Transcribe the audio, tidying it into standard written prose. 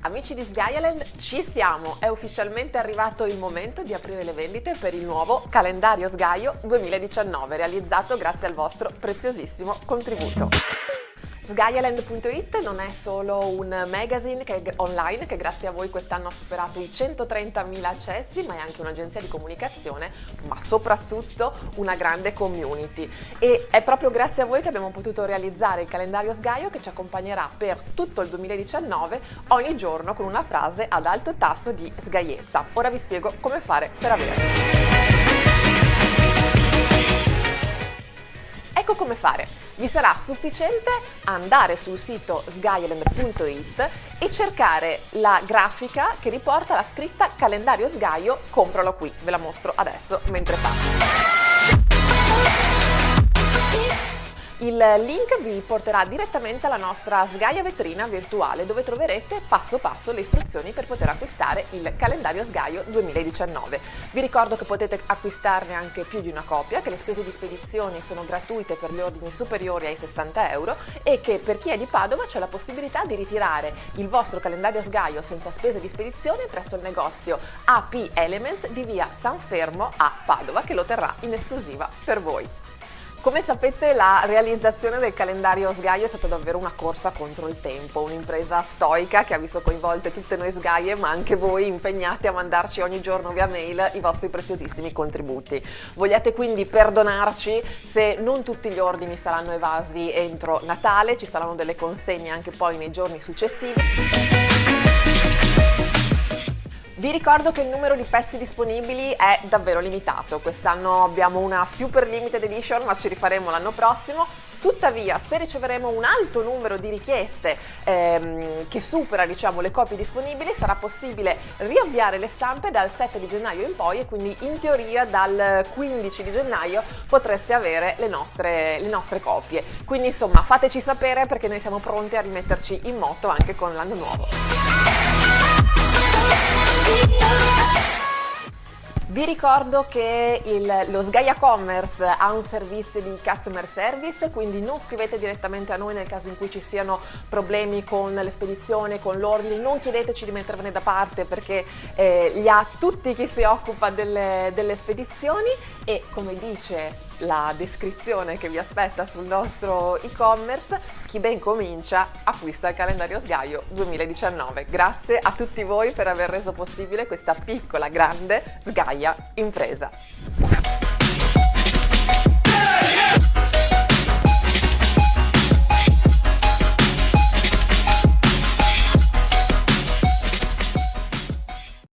Amici di Sgaialand, ci siamo! È ufficialmente arrivato il momento di aprire le vendite per il nuovo calendario Sgaio 2019, realizzato grazie al vostro preziosissimo contributo. Sgaialand.it non è solo un magazine online che grazie a voi quest'anno ha superato i 130.000 accessi, ma è anche un'agenzia di comunicazione, ma soprattutto una grande community. E è proprio grazie a voi che abbiamo potuto realizzare il calendario Sgaio che ci accompagnerà per tutto il 2019 ogni giorno con una frase ad alto tasso di sgaiezza. Ora vi spiego come fare per averlo. Ecco come fare. Vi sarà sufficiente andare sul sito sgaialand.it e cercare la grafica che riporta la scritta calendario Sgaio, compralo qui. Ve la mostro adesso mentre parlo. Il link vi porterà direttamente alla nostra Sgaia vetrina virtuale dove troverete passo passo le istruzioni per poter acquistare il calendario Sgaio 2019. Vi ricordo che potete acquistarne anche più di una copia, che le spese di spedizione sono gratuite per gli ordini superiori ai 60 euro e che per chi è di Padova c'è la possibilità di ritirare il vostro calendario Sgaio senza spese di spedizione presso il negozio AP Elements di via San Fermo a Padova, che lo terrà in esclusiva per voi. Come sapete, la realizzazione del calendario Sgaio è stata davvero una corsa contro il tempo, un'impresa stoica che ha visto coinvolte tutte noi Sgaie, ma anche voi impegnati a mandarci ogni giorno via mail i vostri preziosissimi contributi. Vogliate quindi perdonarci se non tutti gli ordini saranno evasi entro Natale, ci saranno delle consegne anche poi nei giorni successivi. Vi ricordo che il numero di pezzi disponibili è davvero limitato, quest'anno abbiamo una super limited edition ma ci rifaremo l'anno prossimo. Tuttavia, se riceveremo un alto numero di richieste che supera le copie disponibili, sarà possibile riavviare le stampe dal 7 di gennaio in poi e quindi in teoria dal 15 di gennaio potreste avere le nostre copie. Quindi insomma fateci sapere perché noi siamo pronti a rimetterci in moto anche con l'anno nuovo. Vi ricordo che lo Sgaia Commerce ha un servizio di customer service, quindi non scrivete direttamente a noi nel caso in cui ci siano problemi con le spedizioni, con l'ordine, non chiedeteci di mettervene da parte perché li ha tutti chi si occupa delle spedizioni e come dice la descrizione che vi aspetta sul nostro e-commerce, chi ben comincia acquista il calendario Sgaio 2019. Grazie a tutti voi per aver reso possibile questa piccola grande Sgaia impresa.